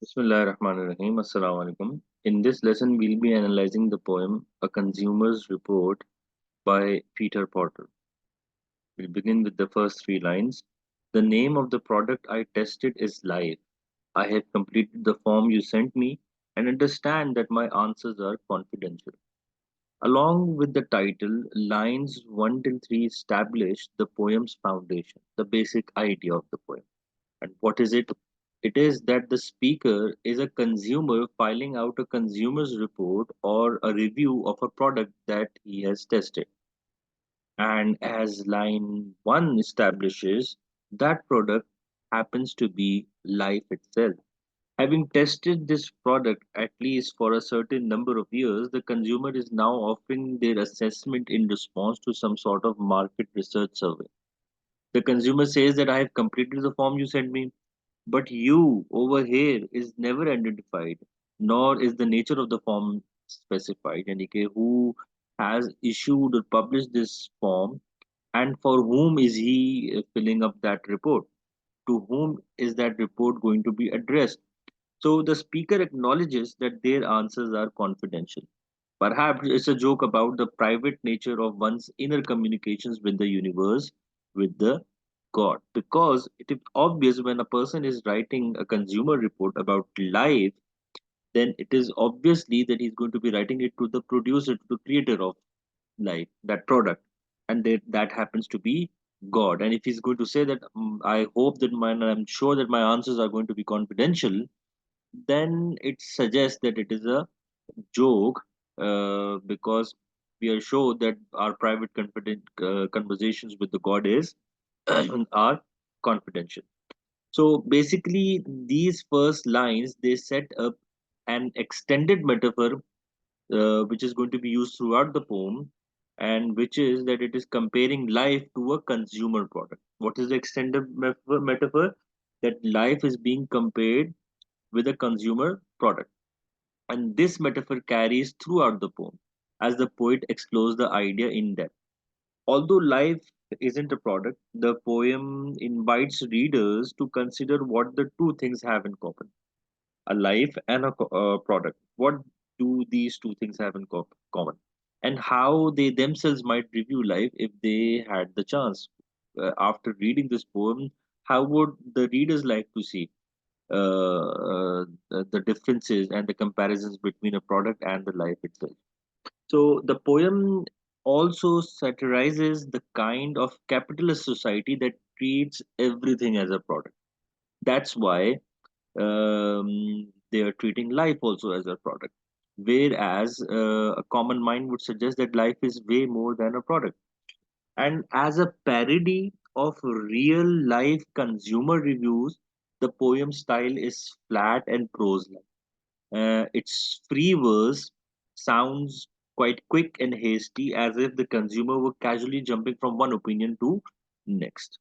Bismillahirrahmanirrahim. Assalamu alaikum. In this lesson, we'll be analyzing the poem A Consumer's Report by Peter Porter. We'll begin with the first three lines. The name of the product I tested is live. I have completed the form you sent me and understand that my answers are confidential. Along with the title, lines 1 till 3 establish the poem's foundation, the basic idea of the poem. And what is it? It is that the speaker is a consumer filing out a consumer's report or a review of a product that he has tested. And as line 1 establishes, that product happens to be life itself. Having tested this product at least for a certain number of years, the consumer is now offering their assessment in response to some sort of market research survey. The consumer says that I have completed the form you sent me, but you over here is never identified, nor is the nature of the form specified. And who has issued or published this form, and for whom is he filling up that report? To whom is that report going to be addressed? So the speaker acknowledges that their answers are confidential. Perhaps it's a joke about the private nature of one's inner communications with the universe, with the God. Because it is obvious when a person is writing a consumer report about life, then it is obviously that he's going to be writing it to the producer, to the creator of life, that product. And that happens to be God. And if he's going to say that, I hope that I'm sure that my answers are going to be confidential, then it suggests that it is a joke, because we are sure that our private confident conversations with the god is are confidential. So basically these first lines, they set up an extended metaphor, which is going to be used throughout the poem, and which is that it is comparing life to a consumer product. What is the extended metaphor? That life is being compared with a consumer product, and this metaphor carries throughout the poem as the poet explores the idea in depth. Although life isn't a product, the poem invites readers to consider what the two things have in common: a life and a product. What do these two things have in common? And how they themselves might review life if they had the chance. After reading this poem, how would the readers like to see the differences and the comparisons between a product and the life itself? So the poem also satirizes the kind of capitalist society that treats everything as a product. That's why they are treating life also as a product. Whereas a common mind would suggest that life is way more than a product. And as a parody of real life consumer reviews, the poem style is flat and prose. Its free verse sounds quite quick and hasty, as if the consumer were casually jumping from one opinion to next.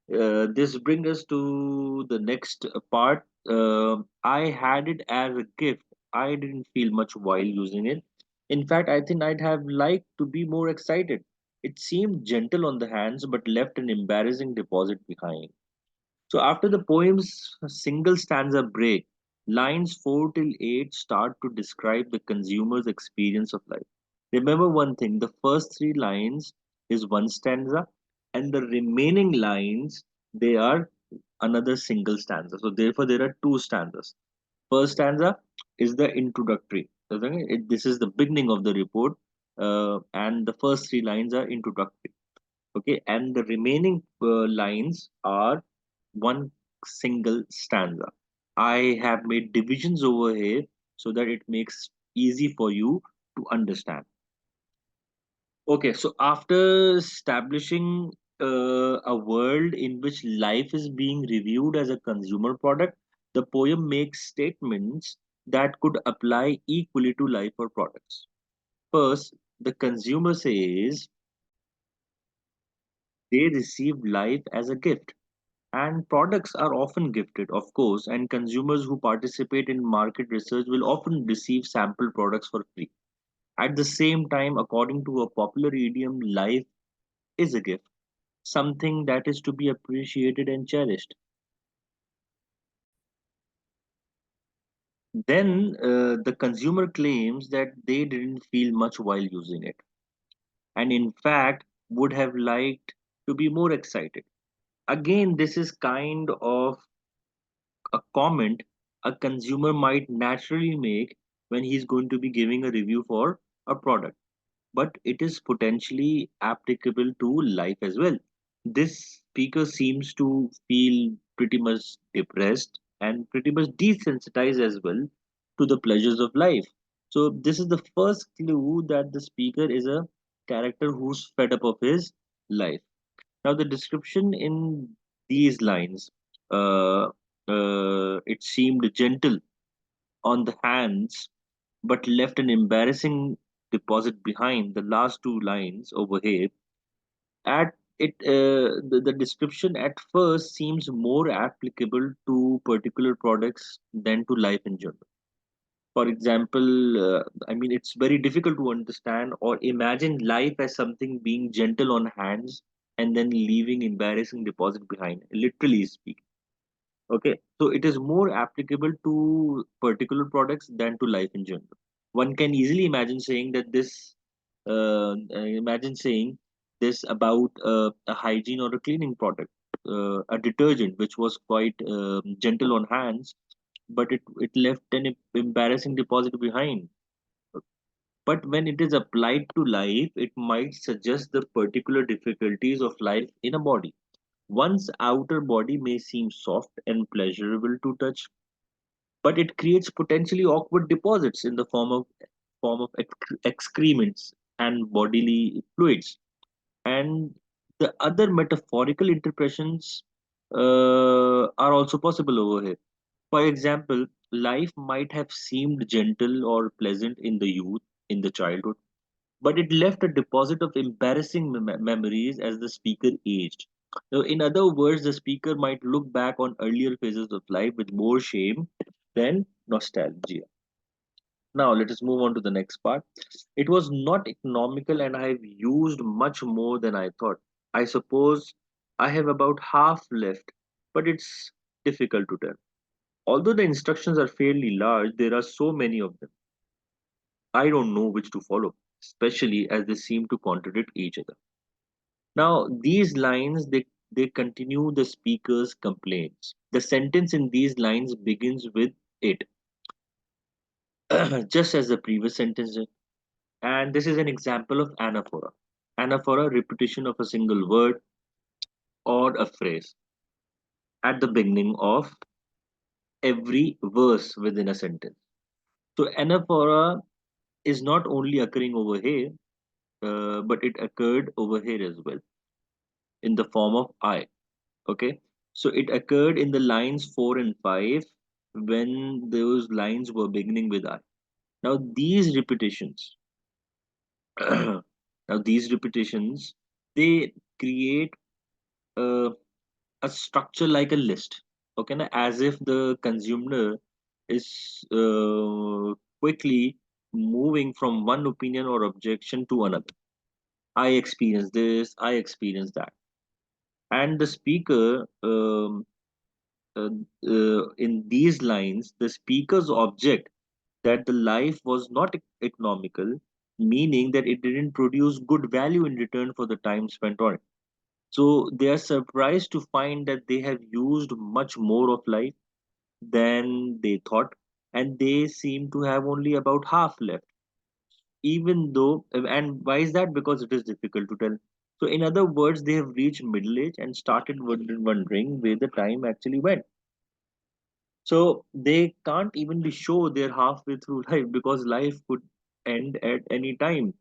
This brings us to the next part. I had it as a gift. I didn't feel much while using it. In fact, I think I'd have liked to be more excited. It seemed gentle on the hands, but left an embarrassing deposit behind. So after the poem's single stanza break, lines 4 till 8 start to describe the consumer's experience of life. Remember one thing, the first three lines is one stanza, and the remaining lines, they are another single stanza. So therefore there are two stanzas. First stanza is the introductory. So this is the beginning of the report, and the first three lines are introductory. Okay, and the remaining lines are one single stanza. I have made divisions over here so that it makes easy for you to understand. Okay, so after establishing a world in which life is being reviewed as a consumer product, the poem makes statements that could apply equally to life or products. First, the consumer says they received life as a gift. And products are often gifted, of course, and consumers who participate in market research will often receive sample products for free. At the same time, according to a popular idiom, life is a gift, something that is to be appreciated and cherished. Then the consumer claims that they didn't feel much while using it, and in fact would have liked to be more excited. Again, this is kind of a comment a consumer might naturally make when he's going to be giving a review for a product, but it is potentially applicable to life as well. This speaker seems to feel pretty much depressed and pretty much desensitized as well to the pleasures of life. So, this is the first clue that the speaker is a character who's fed up of his life. Now, the description in these lines, uh, it seemed gentle on the hands, but left an embarrassing deposit behind. The last two lines over here, at the description at first seems more applicable to particular products than to life in general. For example, I mean, it's very difficult to understand or imagine life as something being gentle on hands and then leaving embarrassing deposit behind, literally speaking. Okay, so it is more applicable to particular products than to life in general. One can easily imagine saying that imagine saying this about a hygiene or a cleaning product, a detergent which was quite gentle on hands, but it left an embarrassing deposit behind. But when it is applied to life, it might suggest the particular difficulties of life in a body. One's outer body may seem soft and pleasurable to touch, but it creates potentially awkward deposits in the form of excrements and bodily fluids. And the other metaphorical interpretations are also possible over here. For example, life might have seemed gentle or pleasant in the youth, in the childhood, but it left a deposit of embarrassing memories as the speaker aged. So, in other words, the speaker might look back on earlier phases of life with more shame than nostalgia. Now, let us move on to the next part. It was not economical, and I have used much more than I thought. I suppose I have about half left, but it's difficult to tell. Although the instructions are fairly large, there are so many of them. I don't know which to follow, especially as they seem to contradict each other. Now, these lines they continue the speaker's complaints. The sentence in these lines begins with it, just as the previous sentence did. And this is an example of anaphora. Anaphora, repetition of a single word or a phrase at the beginning of every verse within a sentence. So, anaphora is not only occurring over here, but it occurred over here as well in the form of I. Okay, so it occurred in the lines 4 and 5 when those lines were beginning with I. Now, these repetitions, now these repetitions, they create a, a structure like a list. Okay, now, as if the consumer is quickly moving from one opinion or objection to another. I experienced this, I experienced that. And the speaker, uh, in these lines, the speaker's object that the life was not economical, meaning that it didn't produce good value in return for the time spent on it. So they are surprised to find that they have used much more of life than they thought, and they seem to have only about half left. Even though, and why is that? Because it is difficult to tell. So, in other words, they have reached middle age and started wondering where the time actually went. So they can't even be sure they're halfway through life because life could end at any time.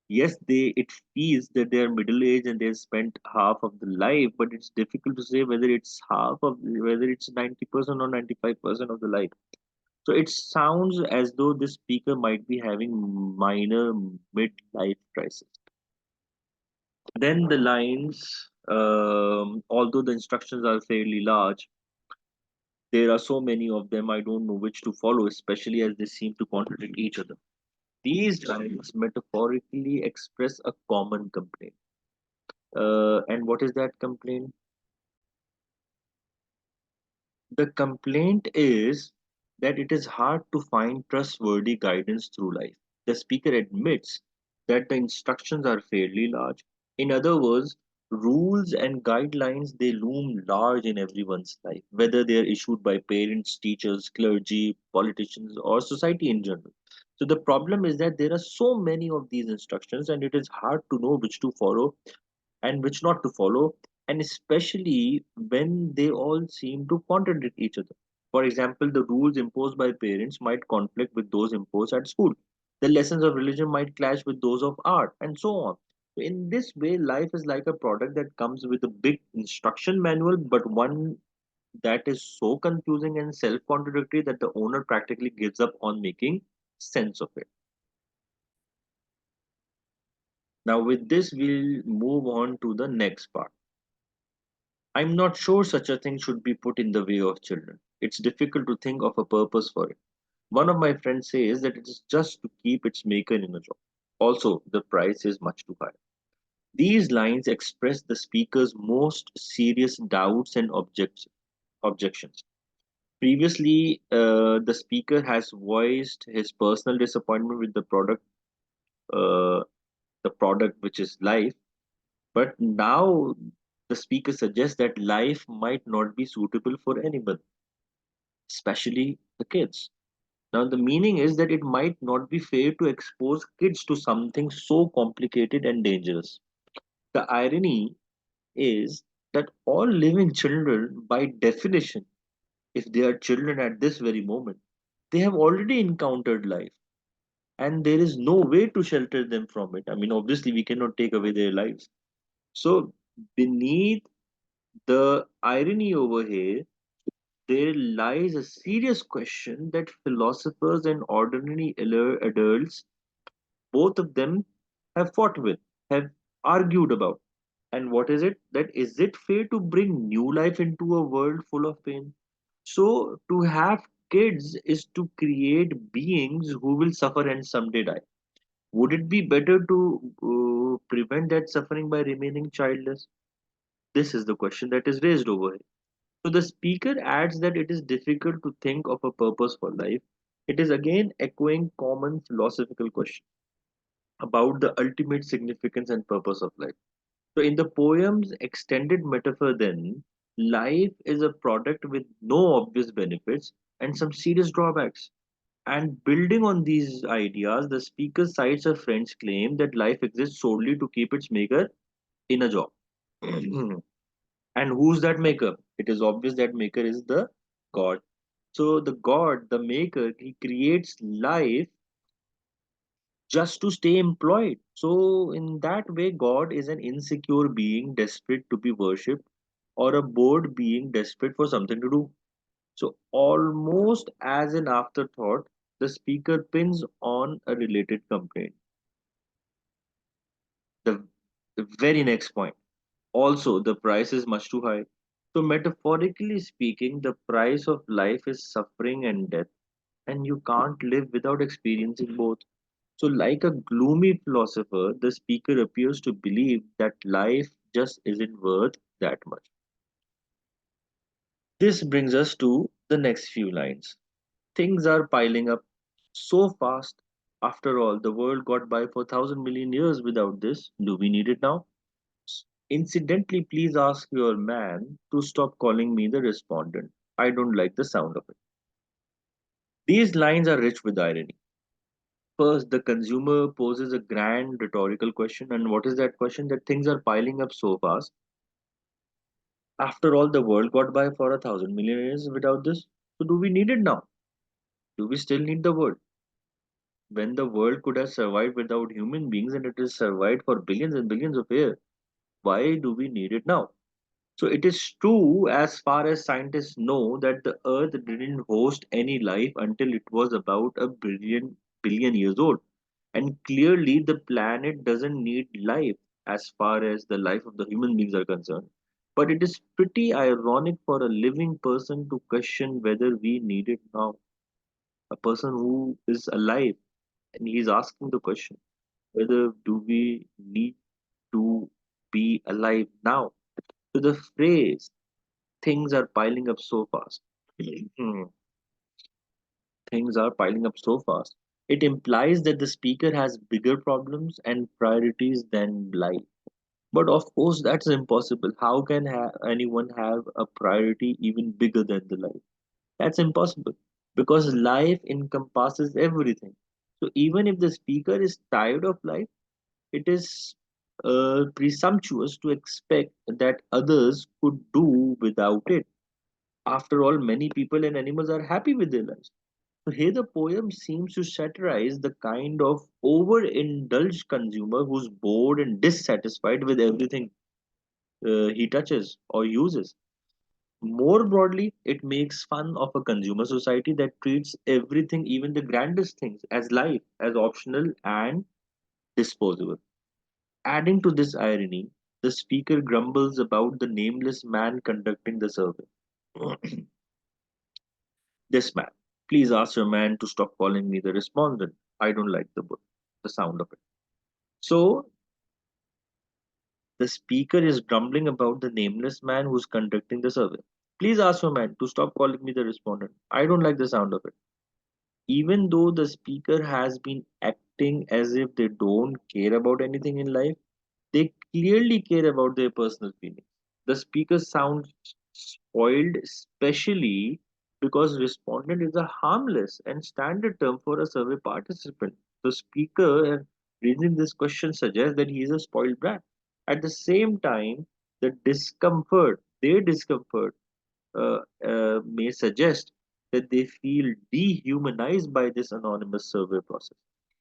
Yes, they it feels that they're middle age and they've spent half of the life, but it's difficult to say whether it's 90% or 95% of the life. So it sounds as though this speaker might be having minor mid-life crisis. Then the lines, although the instructions are fairly large, there are so many of them, I don't know which to follow, especially as they seem to contradict each other. These lines metaphorically express a common complaint. And what is that complaint? The complaint is that it is hard to find trustworthy guidance through life. The speaker admits that the instructions are fairly large. In other words, rules and guidelines they loom large in everyone's life, whether they are issued by parents, teachers, clergy, politicians, or society in general. So the problem is that there are so many of these instructions, and it is hard to know which to follow and which not to follow, and especially when they all seem to contradict each other. For example, the rules imposed by parents might conflict with those imposed at school. The lessons of religion might clash with those of art, and so on. In this way, life is like a product that comes with a big instruction manual, but one that is so confusing and self contradictory that the owner practically gives up on making sense of it. Now, with this, we'll move on to the next part. I'm not sure such a thing should be put in the way of children. It's difficult to think of a purpose for it. One of my friends says that it is just to keep its maker in a job. Also, the price is much too high. These lines express the speaker's most serious doubts and objections. Previously, the speaker has voiced his personal disappointment with uh, the product which is life. But now the speaker suggests that life might not be suitable for anyone, especially the kids. Now, the meaning is that it might not be fair to expose kids to something so complicated and dangerous. The irony is that all living children, by definition, if they are children at this very moment, they have already encountered life and there is no way to shelter them from it. I mean, obviously, we cannot take away their lives. So, beneath the irony over here, there lies a serious question that philosophers and ordinary adults, both of them, have fought with, have argued about. And what is it? That is it fair to bring new life into a world full of pain? So, to have kids is to create beings who will suffer and someday die. Would it be better to prevent that suffering by remaining childless? This is the question that is raised over here. So the speaker adds that it is difficult to think of a purpose for life. It is again echoing common philosophical questions about the ultimate significance and purpose of life. So in the poem's extended metaphor then, life is a product with no obvious benefits and some serious drawbacks. And building on these ideas, the speaker cites a friend's claim that life exists solely to keep its maker in a job. And who's that maker? It is obvious that maker is the God. So the God, the maker, he creates life just to stay employed. So in that way, God is an insecure being desperate to be worshipped, or a bored being desperate for something to do. So almost as an afterthought, the speaker pins on a related complaint. The, the very next point. Also, the price is much too high. So metaphorically speaking, the price of life is suffering and death, and you can't live without experiencing both. So, like a gloomy philosopher, the speaker appears to believe that life just isn't worth that much. This brings us to the next few lines. Things are piling up so fast. After all, the world got by for 1,000 million years without this. Do we need it now? Incidentally, please ask your man to stop calling me the respondent. I don't like the sound of it. These lines are rich with irony. First, the consumer poses a grand rhetorical question, and what is that question? That things are piling up so fast. After all, the world got by for 1,000 million years without this. So, do we need it now? Do we still need the world? When the world could have survived without human beings and it has survived for billions and billions of years, why do we need it now? So, it is true as far as scientists know that the Earth didn't host any life until it was about a billion years old. And clearly, the planet doesn't need life as far as the life of the human beings are concerned. But it is pretty ironic for a living person to question whether we need it now. A person who is alive and he's asking the question whether do we need to be alive now. So the phrase things are piling up so fast. things are piling up so fast, it implies that the speaker has bigger problems and priorities than life. But of course, that's impossible. How can anyone have a priority even bigger than the life? That's impossible because life encompasses everything. So even if the speaker is tired of life, it is presumptuous to expect that others could do without it. After all, many people and animals are happy with their lives. So here the poem seems to satirize the kind of overindulged consumer who's bored and dissatisfied with everything he touches or uses. More broadly, it makes fun of a consumer society that treats everything, even the grandest things, as life, as optional and disposable. Adding to this irony, the speaker grumbles about the nameless man conducting the survey. This man, please ask your man to stop calling me the respondent. I don't like the sound of it. So the speaker is grumbling about the nameless man who's conducting the survey. Please ask your man to stop calling me the respondent. I don't like the sound of it. Even though the speaker has been acting as if they don't care about anything in life, they clearly care about their personal feelings. The speaker sounds spoiled, especially because respondent is a harmless and standard term for a survey participant. The speaker raising this question suggests that he is a spoiled brat. At the same time, their discomfort, may suggest that they feel dehumanized by this anonymous survey process.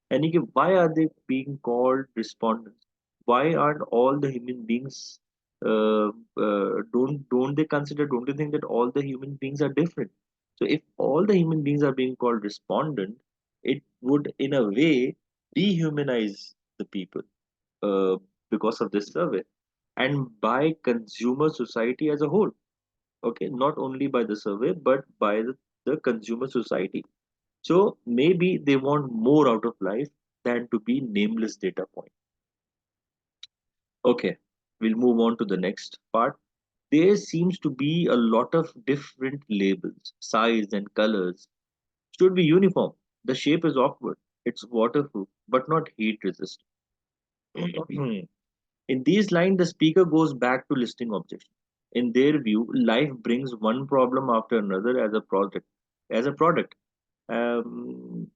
And again, why are they being called respondents? Why aren't all the human beings? Don't they consider? Don't they think that all the human beings are different? So if all the human beings are being called respondent, it would, in a way, dehumanize the people uh, because of this survey, and by consumer society as a whole. Okay, not only by the survey but by the consumer society. So maybe they want more out of life than to be nameless data point. Okay, we'll move on to the next part. There seems to be a lot of different labels, size and colors should be uniform. The shape is awkward, it's waterproof but not heat resistant. In these lines, the speaker goes back to listing objections. In their view, life brings one problem after another as a project. As a product, um,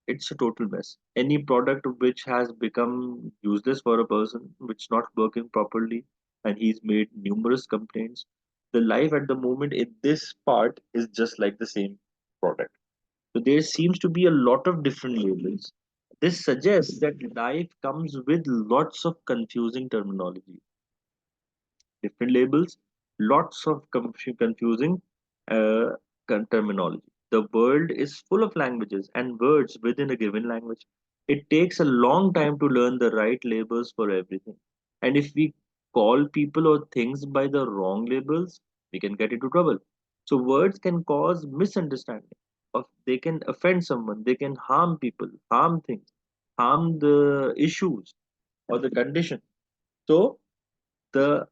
it's a total mess. Any product which has become useless for a person, which not working properly, and he's made numerous complaints. The life at the moment in this part is just like the same product. So there seems to be a lot of different labels. This suggests that life comes with lots of confusing terminology, different labels, lots of confusing uh, terminology. The world is full of languages and words within a given language. It takes a long time to learn the right labels for everything. And if we call people or things by the wrong labels, we can get into trouble. So words can cause misunderstanding. Of they can offend someone, they can harm people, harm things, harm the issues or the condition. So the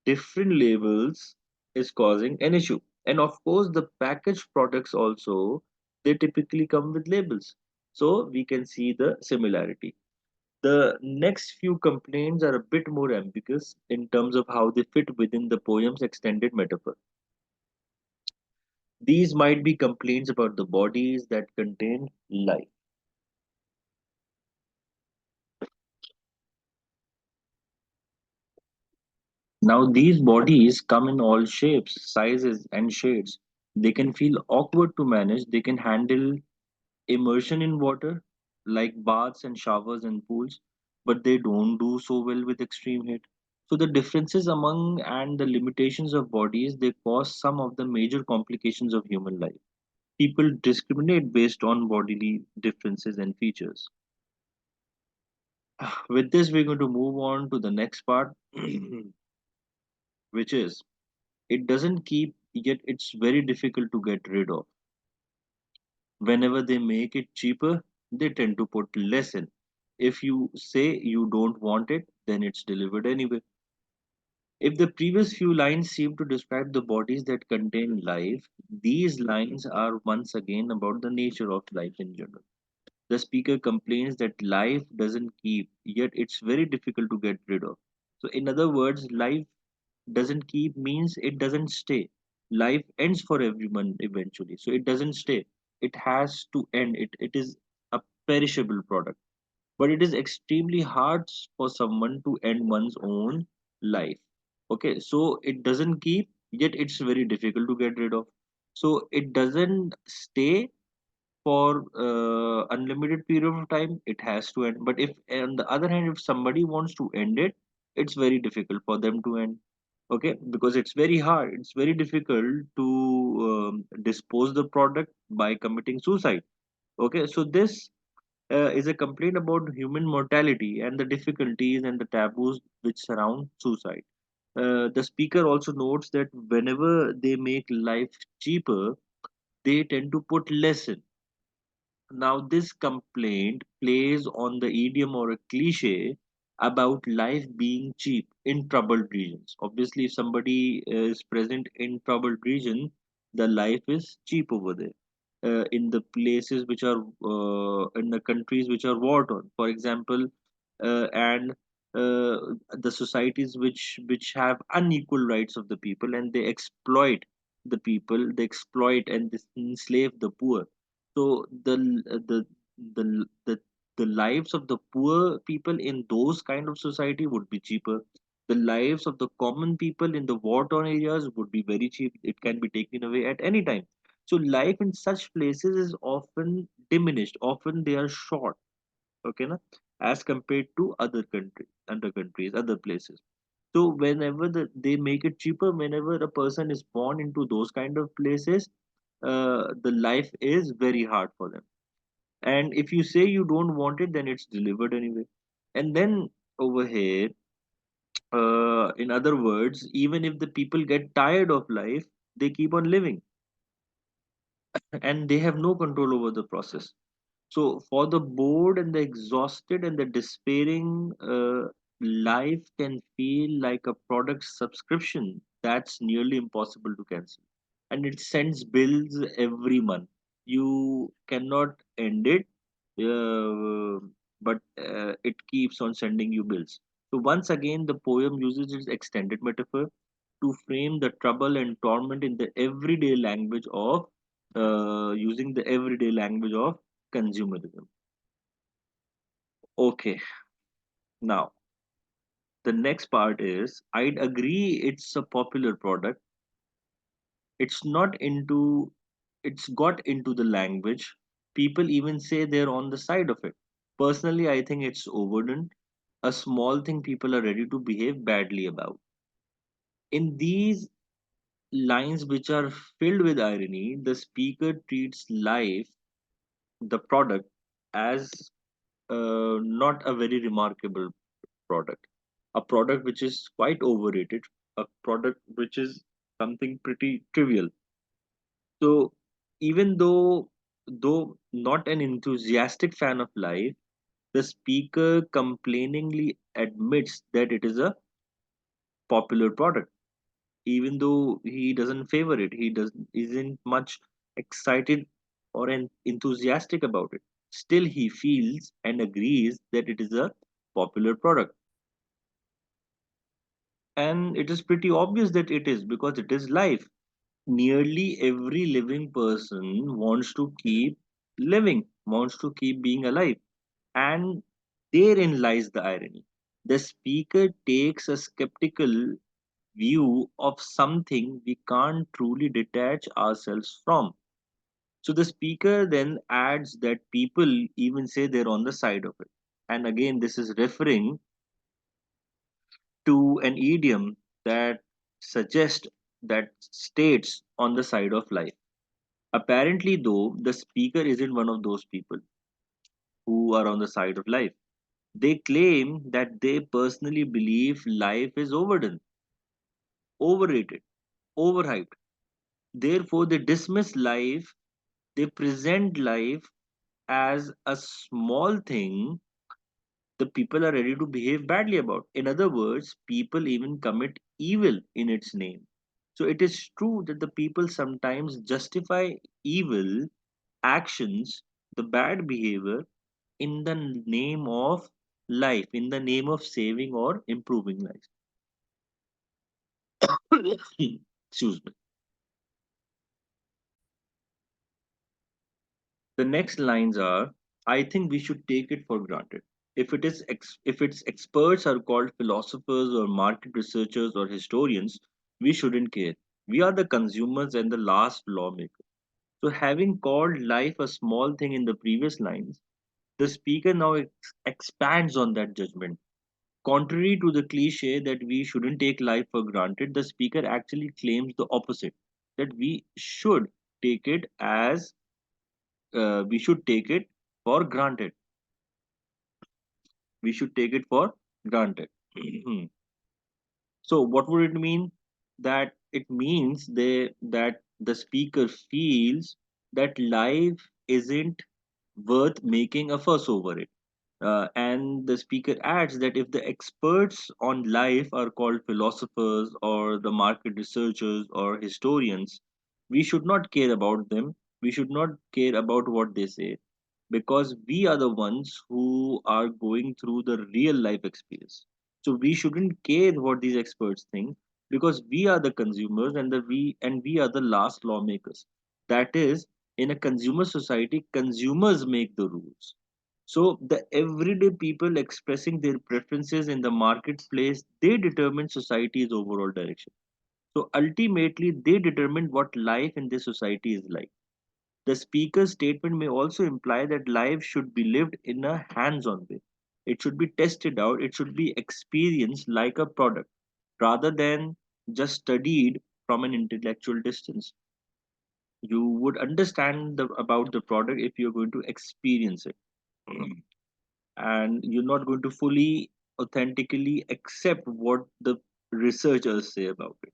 different labels is causing an issue. And of course, the packaged products also, they typically come with labels. So we can see the similarity. The next few complaints are a bit more ambiguous in terms of how they fit within the poem's extended metaphor. These might be complaints about the bodies that contain life. Now, these bodies come in all shapes, sizes, and shades. They can feel awkward to manage, they can handle immersion in water, like baths and showers and pools, but they don't do so well with extreme heat. So the differences among and the limitations of bodies, they cause some of the major complications of human life. People discriminate based on bodily differences and features. With this, we're going to move on to the next part, which is it doesn't keep, yet it's very difficult to get rid of. Whenever they make it cheaper, they tend to put less in. If you say you don't want it, then it's delivered anyway. If the previous few lines seem to describe the bodies that contain life, these lines are once again about the nature of life in general. The speaker complains that life doesn't keep, yet it's very difficult to get rid of. So, in other words, life doesn't keep means it doesn't stay. Life ends for everyone eventually. So, it doesn't stay. It has to end. It is a perishable product. But it is extremely hard for someone to end one's own life. Okay, so it doesn't keep, yet it's very difficult to get rid of. So, it doesn't stay for unlimited period of time. It has to end. But if on the other hand, if somebody wants to end it, it's very difficult for them to end. Okay, because it's very hard, it's very difficult to dispose the product by committing suicide. Okay, so this is a complaint about human mortality and the difficulties and the taboos which surround suicide. The speaker also notes that whenever they make life cheaper, they tend to put less in. Now, this complaint plays on the idiom or a cliche about life being cheap in troubled regions. Obviously, if somebody is present in troubled region, the life is cheap over there. In the places which are in the countries which are war torn, for example, and uh, the societies which have unequal rights of the people, and they exploit the people, they exploit and they enslave the poor. So the the lives of the poor people in those kind of society would be cheaper. The lives of the common people in the war torn areas would be very cheap. It can be taken away at any time. So life in such places is often diminished, often they are short, okay na, as compared to other countries, other places. So whenever they make it cheaper, whenever a person is born into those kind of places, the life is very hard for them. And if you say you don't want it, then it's delivered anyway. And then over here, in other words, even if the people get tired of life, they keep on living and they have no control over the process. So, for the bored and the exhausted and the despairing, life can feel like a product subscription that's nearly impossible to cancel. And it sends bills every month. You cannot end it, but it keeps on sending you bills. So, once again, the poem uses its extended metaphor to frame the trouble and torment in the everyday language of using the everyday language of consumerism. Okay, now the next part is I'd agree it's a popular product. It's not into it's got into the language. People even say they're on the side of it. Personally, I think it's overdone. A small thing people are ready to behave badly about. In these lines, which are filled with irony, the speaker treats life, the product, as not a very remarkable product, a product which is quite overrated, a product which is something pretty trivial. So even though not an enthusiastic fan of life, the speaker complainingly admits that it is a popular product. Even though he doesn't favor it, he doesn't isn't much excited or enthusiastic about it. Still, he feels and agrees that it is a popular product. And it is pretty obvious that it is, because it is life. Nearly every living person wants to keep living, wants to keep being alive. And therein lies the irony. The speaker takes a skeptical view of something we can't truly detach ourselves from. So the speaker then adds that people even say they're on the side of it. And again, this is referring to an idiom that suggests that states on the side of life. Apparently, though, the speaker isn't one of those people who are on the side of life. They claim that they personally believe life is overdone, overrated, overhyped. Therefore, they dismiss life, they present life as a small thing the people are ready to behave badly about. In other words, people even commit evil in its name. So it is true that the people sometimes justify evil actions, the bad behavior, in the name of life, in the name of saving or improving life. Excuse me. The next lines are, I think we should take it for granted. If its experts are called philosophers or market researchers or historians, we shouldn't care. We are the consumers and the last lawmaker. So, having called life a small thing in the previous lines, the speaker now expands on that judgment. Contrary to the cliche that we shouldn't take life for granted, the speaker actually claims the opposite, that we should take it for granted. We should take it for granted. So, what would it mean? That it means that the speaker feels that life isn't worth making a fuss over it. And the speaker adds that if the experts on life are called philosophers or the market researchers or historians, we should not care about them. We should not care about what they say, because we are the ones who are going through the real life experience. So we shouldn't care what these experts think, because we are the consumers and we are the last lawmakers. That is, in a consumer society, consumers make the rules. So the everyday people expressing their preferences in the marketplace, they determine society's overall direction. So ultimately, they determine what life in this society is like. The speaker's statement may also imply that life should be lived in a hands on way. It should be tested out, it should be experienced like a product rather than just studied from an intellectual distance. You would understand about the product if you're going to experience it. And you're not going to fully, authentically accept what the researchers say about it.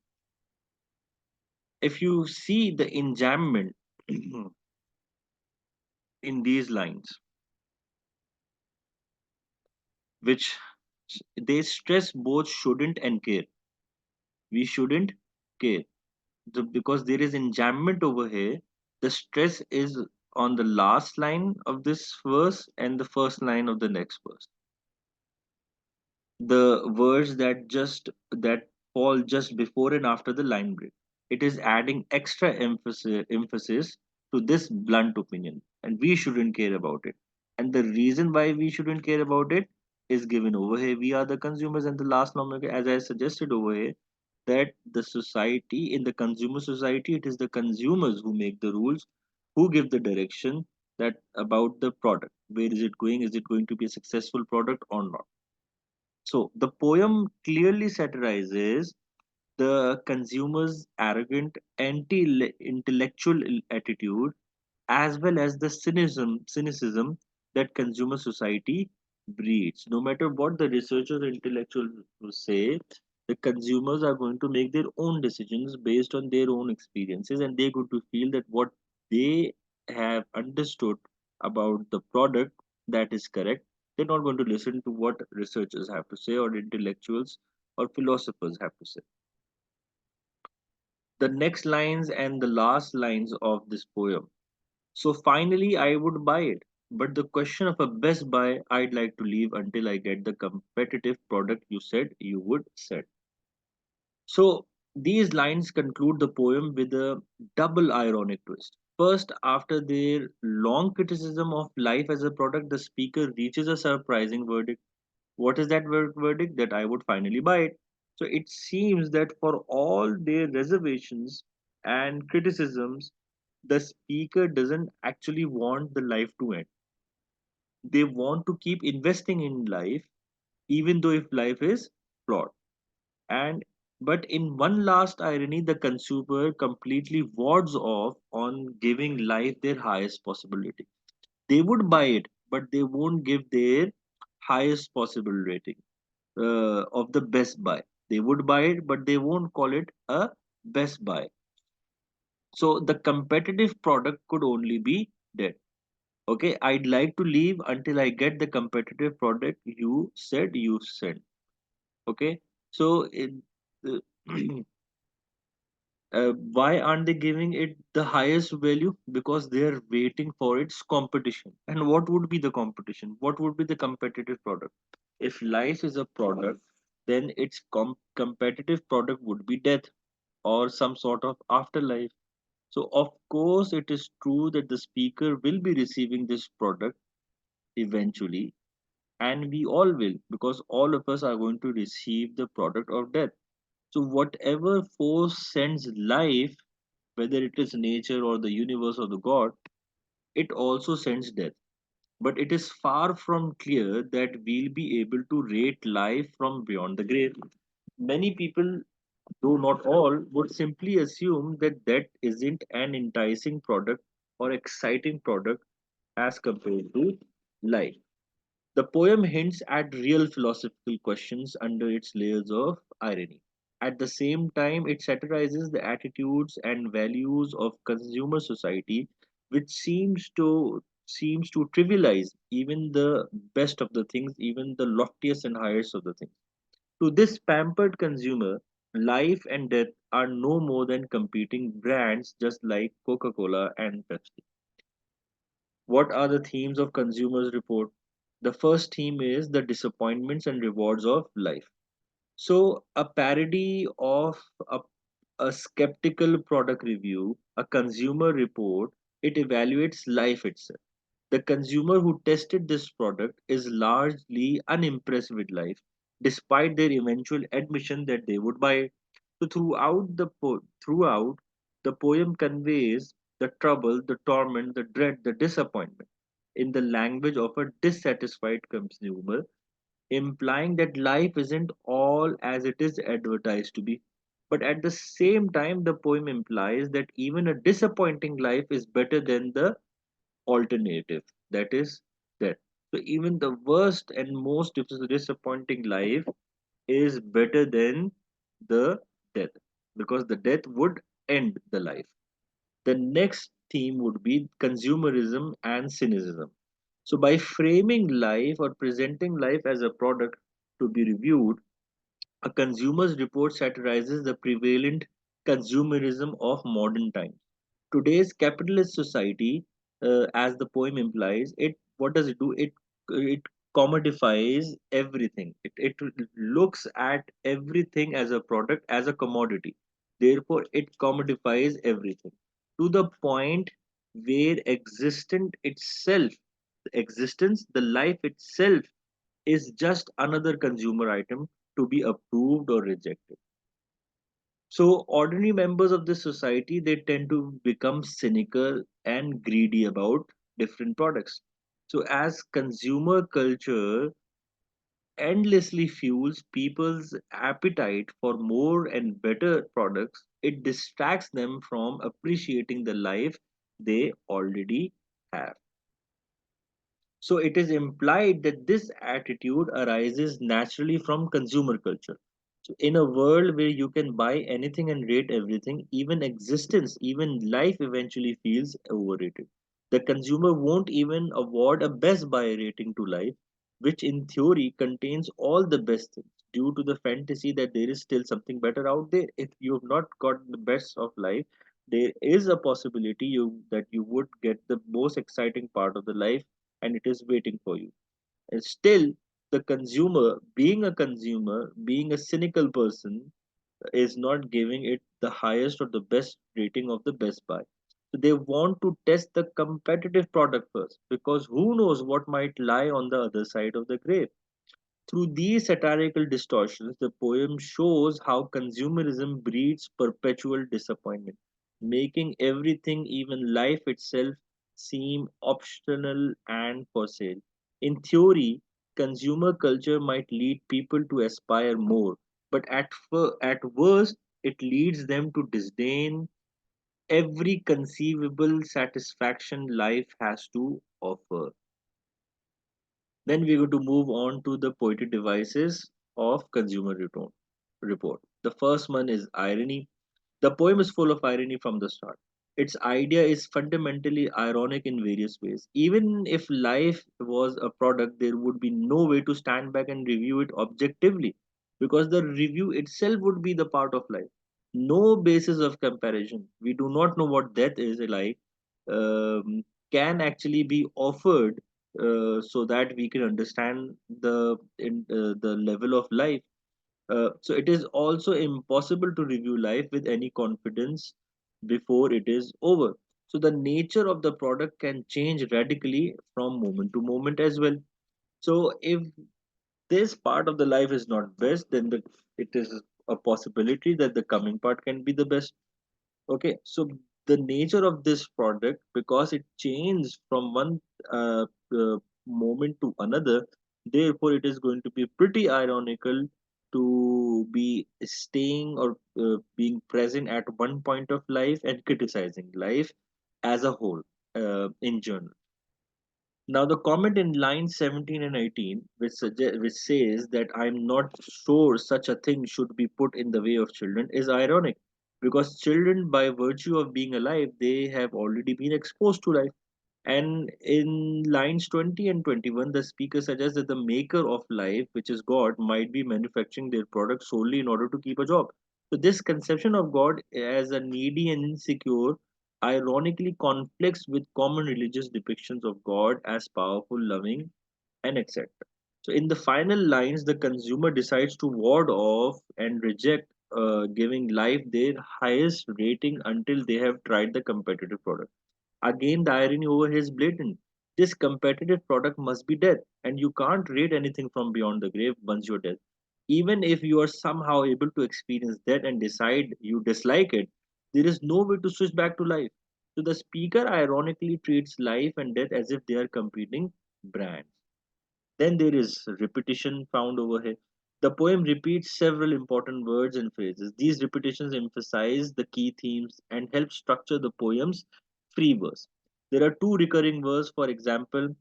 If you see the enjambment in these lines, which they stress both shouldn't and care. We shouldn't care. Because there is enjambment over here. The stress is on the last line of this verse and the first line of the next verse. The words that fall just before and after the line break. It is adding extra emphasis to this blunt opinion, and we shouldn't care about it. And the reason why we shouldn't care about it is given over here. We are the consumers, and the last lawmaker, as I suggested over here, that the society, in the consumer society, it is the consumers who make the rules, who give the direction that about the product. Where is it going? Is it going to be a successful product or not? So the poem clearly satirizes the consumer's arrogant, anti-intellectual attitude, as well as the cynicism that consumer society breeds. No matter what the researchers or intellectuals will say, the consumers are going to make their own decisions based on their own experiences, and they're going to feel that what they have understood about the product, that is correct. They're not going to listen to what researchers have to say or intellectuals or philosophers have to say. The next lines and the last lines of this poem. So finally, I would buy it. But the question of a best buy, I'd like to leave until I get the competitive product you said you would sell. So these lines conclude the poem with a double ironic twist. First, after their long criticism of life as a product, the speaker reaches a surprising verdict. What is that verdict? That I would finally buy it. So it seems that for all their reservations and criticisms, the speaker doesn't actually want the life to end. They want to keep investing in life, even though if life is flawed. And but in one last irony, the consumer completely wards off on giving life their highest possibility. They would buy it, but they won't give their highest possible rating of the best buy. They would buy it, but they won't call it a best buy. So the competitive product could only be dead. Okay, I'd like to leave until I get the competitive product you said you sent. Okay, so Why aren't they giving it the highest value? Because they are waiting for its competition. And what would be the competition? What would be the competitive product? If life is a product, then its competitive product would be death or some sort of afterlife. So, of course, it is true that the speaker will be receiving this product eventually, and we all will, because all of us are going to receive the product of death. So, whatever force sends life, whether it is nature or the universe or the God, it also sends death. But it is far from clear that we'll be able to rate life from beyond the grave. Many people, though not all, would simply assume that death isn't an enticing product or exciting product as compared to life. The poem hints at real philosophical questions under its layers of irony. At the same time, it satirizes the attitudes and values of consumer society, which seems to trivialize even the best of the things, even the loftiest and highest of the things. To this pampered consumer, life and death are no more than competing brands, just like Coca-Cola and Pepsi. What are the themes of Consumers Report? The first theme is the disappointments and rewards of life. So, a parody of a skeptical product review, a consumer report, it evaluates life itself. The consumer who tested this product is largely unimpressed with life, despite their eventual admission that they would buy it. So throughout the poem conveys the trouble, the torment, the dread, the disappointment in the language of a dissatisfied consumer, implying that life isn't all as it is advertised to be. But at the same time, the poem implies that even a disappointing life is better than the alternative, that is death. So even the worst and most disappointing life is better than the death, because the death would end the life. The next theme would be consumerism and cynicism. So by framing life or presenting life as a product to be reviewed, a consumer's report satirizes the prevalent consumerism of modern times. Today's capitalist society, as the poem implies, it what does it do? It commodifies everything. It looks at everything as a product, as a commodity. Therefore, it commodifies everything to the point where existence, the life itself, is just another consumer item to be approved or rejected. So ordinary members of this society, they tend to become cynical and greedy about different products. So as consumer culture endlessly fuels people's appetite for more and better products, it distracts them from appreciating the life they already have. So it is implied that this attitude arises naturally from consumer culture. So in a world where you can buy anything and rate everything, even existence, even life eventually feels overrated. The consumer won't even award a best buy rating to life, which in theory contains all the best things, due to the fantasy that there is still something better out there. If you have not got the best of life, there is a possibility that you would get the most exciting part of the life, and it is waiting for you. And still, the consumer, being a cynical person, is not giving it the highest or the best rating of the best buy. So they want to test the competitive product first, because who knows what might lie on the other side of the grave. Through these satirical distortions, the poem shows how consumerism breeds perpetual disappointment, making everything, even life itself, seem optional and for sale. In theory, consumer culture might lead people to aspire more, but at worst, it leads them to disdain every conceivable satisfaction life has to offer. Then we're going to move on to the poetic devices of report. The first one is irony. The poem is full of irony from the start. Its idea is fundamentally ironic in various ways. Even if life was a product, there would be no way to stand back and review it objectively. because the review itself would be the part of life. No basis of comparison. We do not know what death is like, um, can actually be offered so that we can understand the level of life. So it is also impossible to review life with any confidence before it is over. So the nature of the product can change radically from moment to moment as well. So if this part of the life is not best, then it is a possibility that the coming part can be the best. Okay, so the nature of this product, because it changed from one uh, moment to another, therefore it is going to be pretty ironical to be staying or being present at one point of life and criticizing life as a whole in general. Now, the comment in line 17 and 18, which says that I'm not sure such a thing should be put in the way of children, is ironic because children, by virtue of being alive, they have already been exposed to life. And in lines 20 and 21, the speaker suggests that the maker of life, which is God, might be manufacturing their product solely in order to keep a job. So, this conception of God as a needy and insecure ironically conflicts with common religious depictions of God as powerful, loving, and etc. So, in the final lines, the consumer decides to ward off and reject giving life their highest rating until they have tried the competitive product. Again, the irony over here is blatant. This competitive product must be death, and you can't rate anything from beyond the grave once you're dead. Even if you are somehow able to experience that and decide you dislike it, there is no way to switch back to life. So the speaker ironically treats life and death as if they are competing brands. Then there is repetition found over here. The poem repeats several important words and phrases. These repetitions emphasize the key themes and help structure the poem's free verse. There are two recurring words, for example,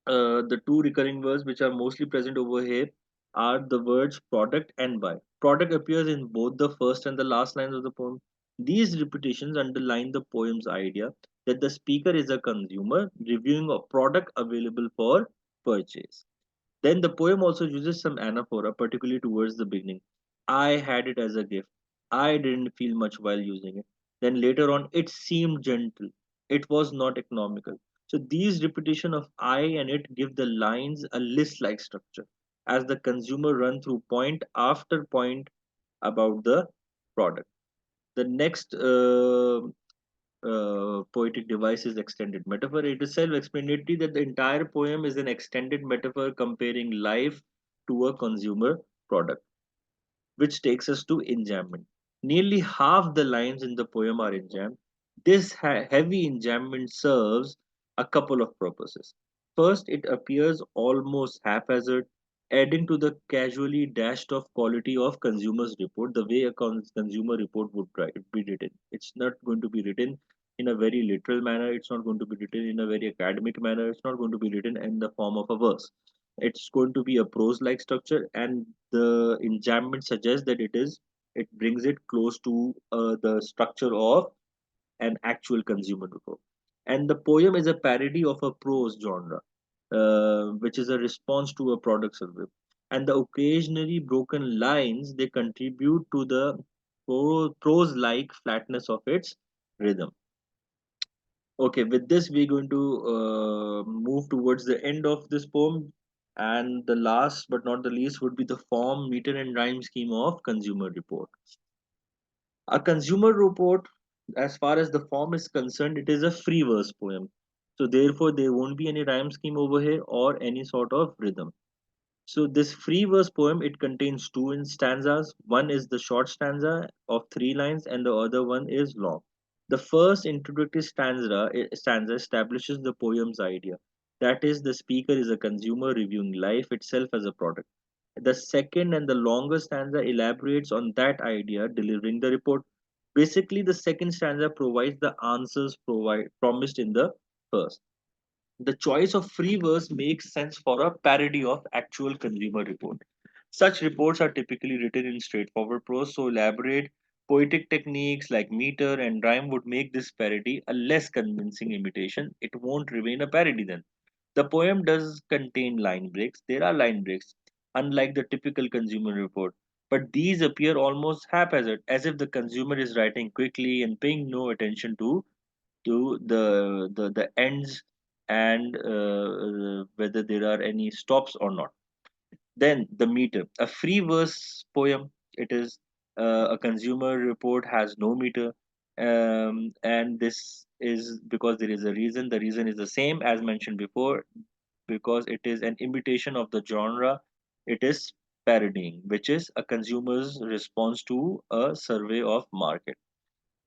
the two recurring words which are mostly present over here are the words product and buy. Product appears in both the first and the last lines of the poem. These repetitions underline the poem's idea that the speaker is a consumer reviewing a product available for purchase. Then the poem also uses some anaphora, particularly towards the beginning. I had it as a gift. I didn't feel much while using it. Then later on, it seemed gentle. It was not economical. So these repetition of I and it give the lines a list-like structure as the consumer run through point after point about the product. The next poetic device is extended metaphor. It is self-explanatory that the entire poem is an extended metaphor comparing life to a consumer product, which takes us to enjambment. Nearly half the lines in the poem are enjambed. This heavy enjambment serves a couple of purposes. First, it appears almost haphazard, adding to the casually dashed off quality of consumer's report, the way a consumer report would be written. It's not going to be written in a very literal manner, it's not going to be written in a very academic manner, it's not going to be written in the form of a verse. It's going to be a prose like structure, and the enjambment suggests that it brings it close to the structure of an actual consumer report. And the poem is a parody of a prose genre, which is a response to a product survey. And the occasionally broken lines they contribute to the prose like flatness of its rhythm. Okay, with this, we're going to move towards the end of this poem. And the last but not the least would be the form, meter, and rhyme scheme of consumer report. A consumer report, as far as the form is concerned, it is a free verse poem. So, therefore, there won't be any rhyme scheme over here or any sort of rhythm. So this free verse poem, it contains two in stanzas. One is the short stanza of three lines and the other one is long. The first introductory stanza establishes the poem's idea. That is, the speaker is a consumer reviewing life itself as a product. The second and the longer stanza elaborates on that idea, delivering the report. Basically, the second stanza provides the answers promised in the first. The choice of free verse makes sense for a parody of actual consumer report. Such reports are typically written in straightforward prose, so elaborate poetic techniques like meter and rhyme would make this parody a less convincing imitation. It won't remain a parody then. The poem does contain line breaks. There are line breaks. unlike the typical consumer report. But these appear almost haphazard, as if the consumer is writing quickly and paying no attention to the ends and whether there are any stops or not. Then the meter, a free verse poem. It is a consumer report has no meter, and this is because there is a reason. The reason is the same as mentioned before, because it is an imitation of the genre. It is parodying, which is a consumer's response to a survey of market.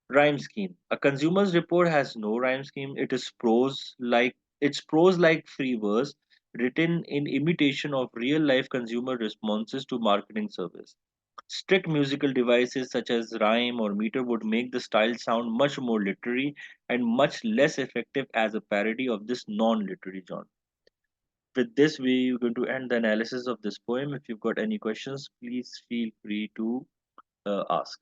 Rhyme scheme. A consumer's report has no rhyme scheme. It's prose like free verse written in imitation of real life consumer responses to marketing service. Strict musical devices such as rhyme or meter would make the style sound much more literary and much less effective as a parody of this non-literary genre. With this, we're going to end the analysis of this poem. If you've got any questions, please feel free to ask.